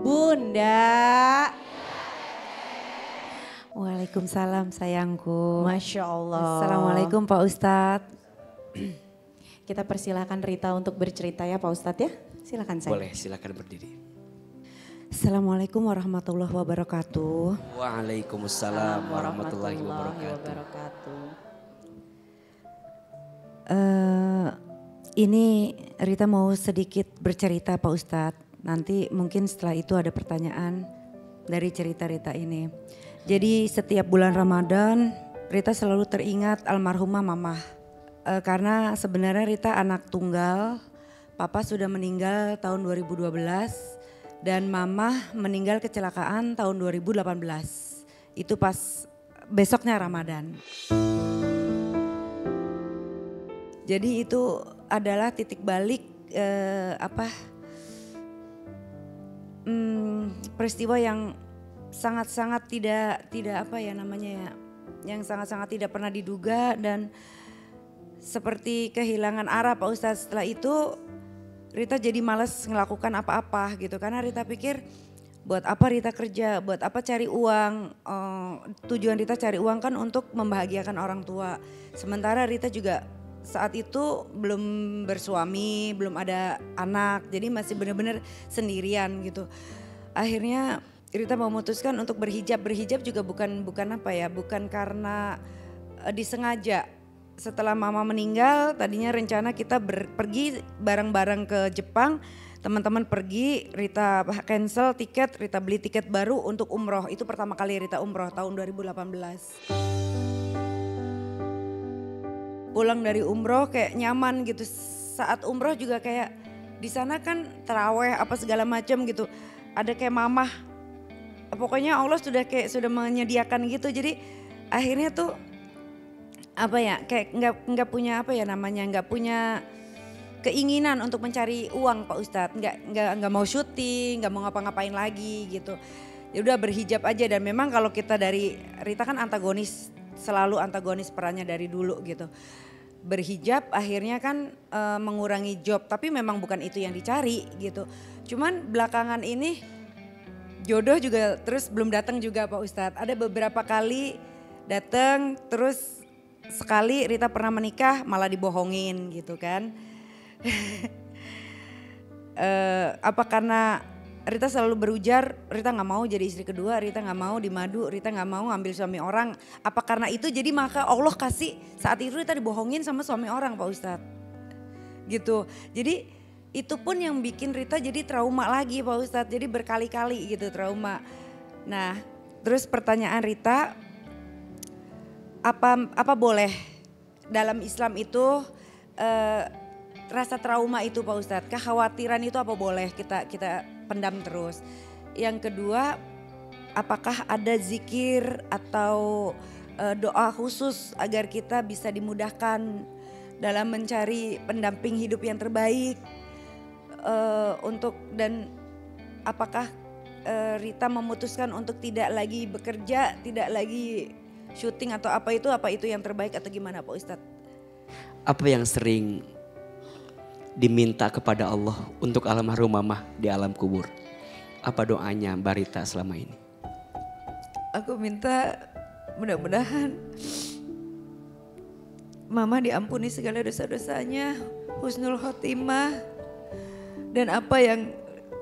Bunda. Waalaikumsalam sayangku. Masya Allah. Assalamualaikum Pak Ustadz. Kita persilahkan Rita untuk bercerita ya Pak Ustadz ya. Silakan saya. Boleh, silakan berdiri. Assalamualaikum warahmatullahi wabarakatuh. Waalaikumsalam warahmatullahi wabarakatuh. Ini Rita mau sedikit bercerita Pak Ustadz. Nanti mungkin setelah itu ada pertanyaan dari cerita Rita ini. Jadi setiap bulan Ramadan Rita selalu teringat almarhumah mamah. Karena sebenarnya Rita anak tunggal. Papa sudah meninggal tahun 2012 dan mamah meninggal kecelakaan tahun 2018. Itu pas besoknya Ramadan. Jadi itu adalah titik balik peristiwa yang sangat-sangat tidak apa ya namanya ya, yang sangat-sangat tidak pernah diduga dan seperti kehilangan arah Pak Ustadz. Setelah itu Rita jadi malas ngelakukan apa-apa gitu karena Rita pikir buat apa Rita kerja, buat apa cari uang, tujuan Rita cari uang kan untuk membahagiakan orang tua. Sementara Rita juga saat itu belum bersuami, belum ada anak, jadi masih benar-benar sendirian gitu. Akhirnya Rita memutuskan untuk berhijab. Berhijab juga bukan apa ya, bukan karena disengaja. Setelah mama meninggal, tadinya rencana kita pergi bareng-bareng ke Jepang. Teman-teman pergi, Rita cancel tiket, Rita beli tiket baru untuk umroh. Itu pertama kali Rita umroh tahun 2018. Pulang dari umroh kayak nyaman gitu. Saat umroh juga kayak di sana kan taraweh apa segala macam gitu. Ada kayak mamah. Pokoknya Allah sudah menyediakan gitu. Jadi akhirnya tuh apa ya kayak nggak punya apa ya namanya, nggak punya keinginan untuk mencari uang Pak Ustadz. Nggak mau syuting, nggak mau ngapa-ngapain lagi gitu. Ya udah berhijab aja dan memang kalau kita dari Rita kan antagonis, selalu antagonis perannya dari dulu gitu. Berhijab akhirnya kan mengurangi job, tapi memang bukan itu yang dicari gitu. Cuman belakangan ini jodoh juga terus belum datang juga Pak Ustadz. Ada beberapa kali datang, terus sekali Rita pernah menikah malah dibohongin gitu kan. Apa karena Rita selalu berujar, Rita gak mau jadi istri kedua, Rita gak mau dimadu, Rita gak mau ngambil suami orang. Apa karena itu jadi maka Allah kasih saat itu Rita dibohongin sama suami orang Pak Ustadz. Gitu, jadi itu pun yang bikin Rita jadi trauma lagi Pak Ustadz. Jadi berkali-kali gitu trauma. Nah terus pertanyaan Rita, apa boleh dalam Islam itu rasa trauma itu Pak Ustadz, kekhawatiran itu apa boleh kita pendam terus. Yang kedua, apakah ada zikir atau doa khusus agar kita bisa dimudahkan dalam mencari pendamping hidup yang terbaik dan apakah Rita memutuskan untuk tidak lagi bekerja, tidak lagi syuting atau apa itu yang terbaik atau gimana Pak Ustadz? Apa yang sering diminta kepada Allah untuk almarhum mamah di alam kubur? Apa doanya Mbak Rita selama ini? Aku minta mudah-mudahan Mama diampuni segala dosa-dosanya, husnul khotimah, dan apa yang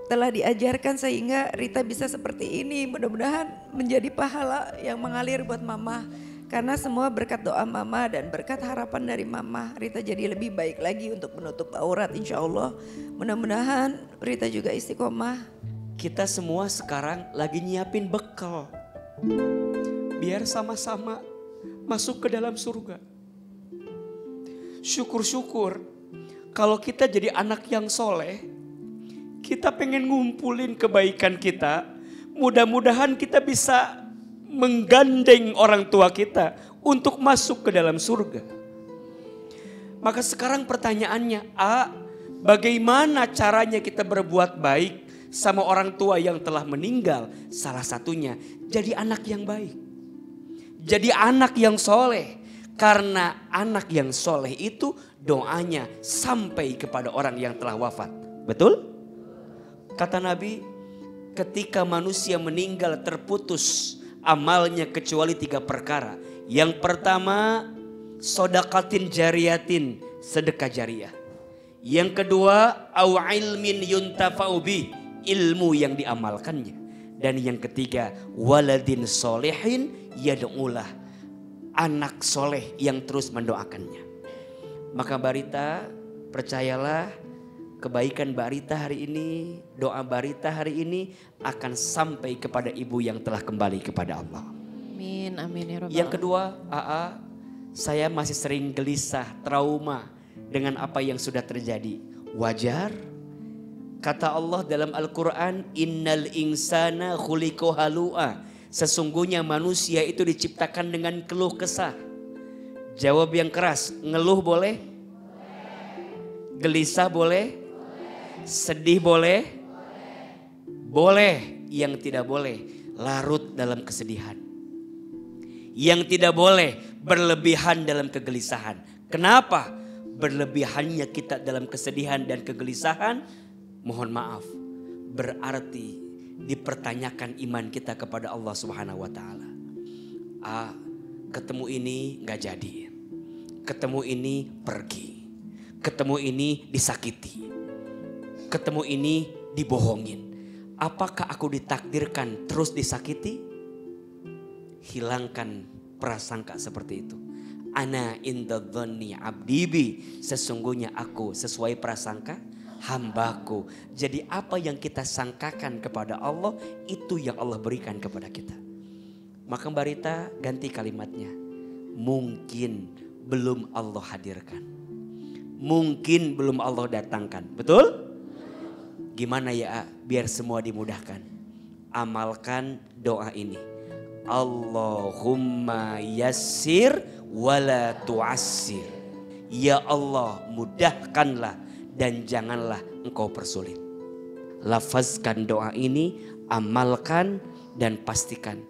telah diajarkan sehingga Rita bisa seperti ini. Mudah-mudahan menjadi pahala yang mengalir buat Mama. Karena semua berkat doa Mama dan berkat harapan dari Mama, Rita jadi lebih baik lagi untuk menutup aurat insya Allah. Mudah-mudahan Rita juga istiqomah. Kita semua sekarang lagi nyiapin bekal. Biar sama-sama masuk ke dalam surga. Syukur-syukur kalau kita jadi anak yang soleh, kita pengen ngumpulin kebaikan kita. Mudah-mudahan kita bisa menggandeng orang tua kita untuk masuk ke dalam surga. Maka sekarang pertanyaannya, bagaimana caranya kita berbuat baik sama orang tua yang telah meninggal? Salah satunya jadi anak yang baik. Jadi anak yang soleh. Karena anak yang soleh itu doanya sampai kepada orang yang telah wafat. Betul? Kata Nabi, ketika manusia meninggal terputus amalnya kecuali 3 perkara. Yang pertama, sodaqatin jariyatin, sedekah jariah. Yang kedua, au ilmin yuntafa'u bih, ilmu yang diamalkannya. Dan yang ketiga, waladin solehin yad'ulah, anak soleh yang terus mendoakannya. Maka Mbak Rita, percayalah, kebaikan Mbak Rita hari ini, doa Mbak Rita hari ini akan sampai kepada ibu yang telah kembali kepada Allah. Amin, amin ya Rabbal. Yang kedua, saya masih sering gelisah, trauma dengan apa yang sudah terjadi. Wajar. Kata Allah dalam Al-Quran, innal insana khuliqa halu'a. Sesungguhnya manusia itu diciptakan dengan keluh kesah. Jawab yang keras, ngeluh boleh? Gelisah boleh? Sedih boleh? Boleh. Yang tidak boleh larut dalam kesedihan. Yang tidak boleh berlebihan dalam kegelisahan. Kenapa? Berlebihannya kita dalam kesedihan dan kegelisahan, mohon maaf, berarti dipertanyakan iman kita kepada Allah Subhanahu wa taala. Ketemu ini gak jadi. Ketemu ini pergi. Ketemu ini disakiti. Ketemu ini dibohongin. Apakah aku ditakdirkan terus disakiti? Hilangkan prasangka seperti itu. Ana inda dhanni abdi bi, sesungguhnya aku sesuai prasangka hambaku. Jadi apa yang kita sangkakan kepada Allah, itu yang Allah berikan kepada kita. Maka Mbak Rita ganti kalimatnya. Mungkin belum Allah hadirkan. Mungkin belum Allah datangkan. Betul? Gimana ya biar semua dimudahkan? Amalkan doa ini. Allahumma yassir wala tu'assir. Ya Allah, mudahkanlah dan janganlah engkau persulit. Lafazkan doa ini, amalkan dan pastikan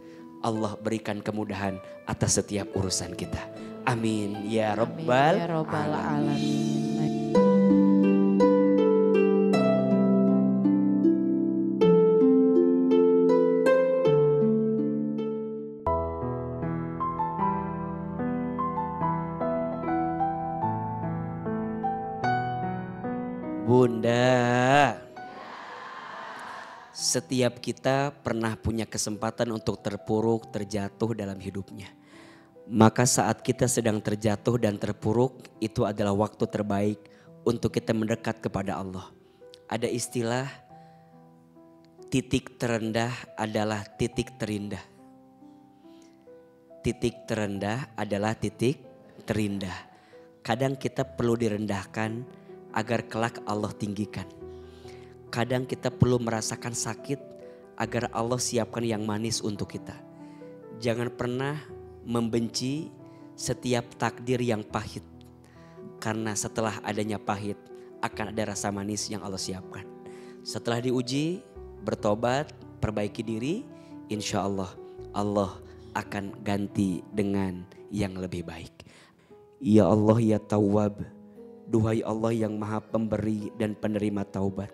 Allah berikan kemudahan atas setiap urusan kita. Amin ya rabbal alamin. Bunda, setiap kita pernah punya kesempatan untuk terpuruk, terjatuh dalam hidupnya. Maka saat kita sedang terjatuh dan terpuruk, itu adalah waktu terbaik untuk kita mendekat kepada Allah. Ada istilah, titik terendah adalah titik terindah. Titik terendah adalah titik terindah. Kadang kita perlu direndahkan agar kelak Allah tinggikan. Kadang kita perlu merasakan sakit agar Allah siapkan yang manis untuk kita. Jangan pernah membenci setiap takdir yang pahit. Karena setelah adanya pahit akan ada rasa manis yang Allah siapkan. Setelah diuji, bertobat, perbaiki diri, insya Allah Allah akan ganti dengan yang lebih baik. Ya Allah ya Tawwab, duhai Allah yang maha pemberi dan penerima taubat.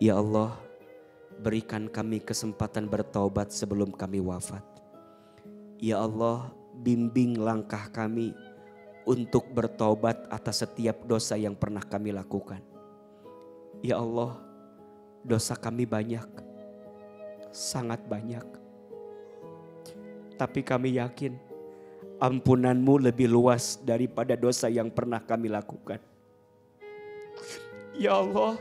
Ya Allah, berikan kami kesempatan bertaubat sebelum kami wafat. Ya Allah, bimbing langkah kami untuk bertaubat atas setiap dosa yang pernah kami lakukan. Ya Allah, dosa kami banyak, sangat banyak. Tapi kami yakin ampunan-Mu lebih luas daripada dosa yang pernah kami lakukan. Ya Allah,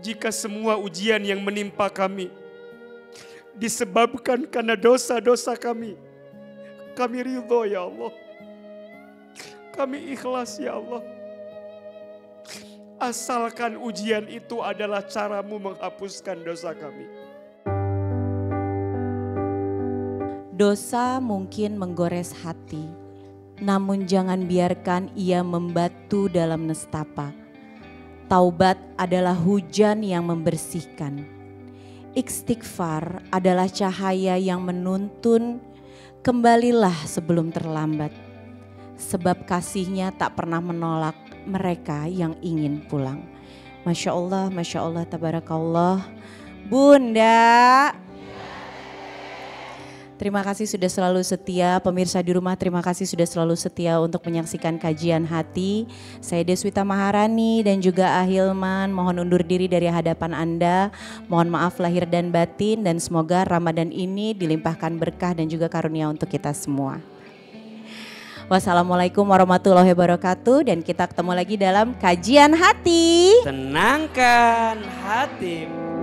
jika semua ujian yang menimpa kami disebabkan karena dosa-dosa kami ridho ya Allah. Kami ikhlas ya Allah. Asalkan ujian itu adalah cara-Mu menghapuskan dosa kami. Dosa mungkin menggores hati, namun jangan biarkan ia membatu dalam nestapa. Taubat adalah hujan yang membersihkan. Istighfar adalah cahaya yang menuntun. Kembalilah sebelum terlambat. Sebab kasih-Nya tak pernah menolak mereka yang ingin pulang. Masya Allah, tabarakallah. Bunda. Terima kasih sudah selalu setia, pemirsa di rumah terima kasih sudah selalu setia untuk menyaksikan kajian hati. Saya Deswita Maharani dan juga Ahilman mohon undur diri dari hadapan Anda. Mohon maaf lahir dan batin dan semoga Ramadan ini dilimpahkan berkah dan juga karunia untuk kita semua. Wassalamualaikum warahmatullahi wabarakatuh dan kita ketemu lagi dalam kajian hati. Tenangkan hati.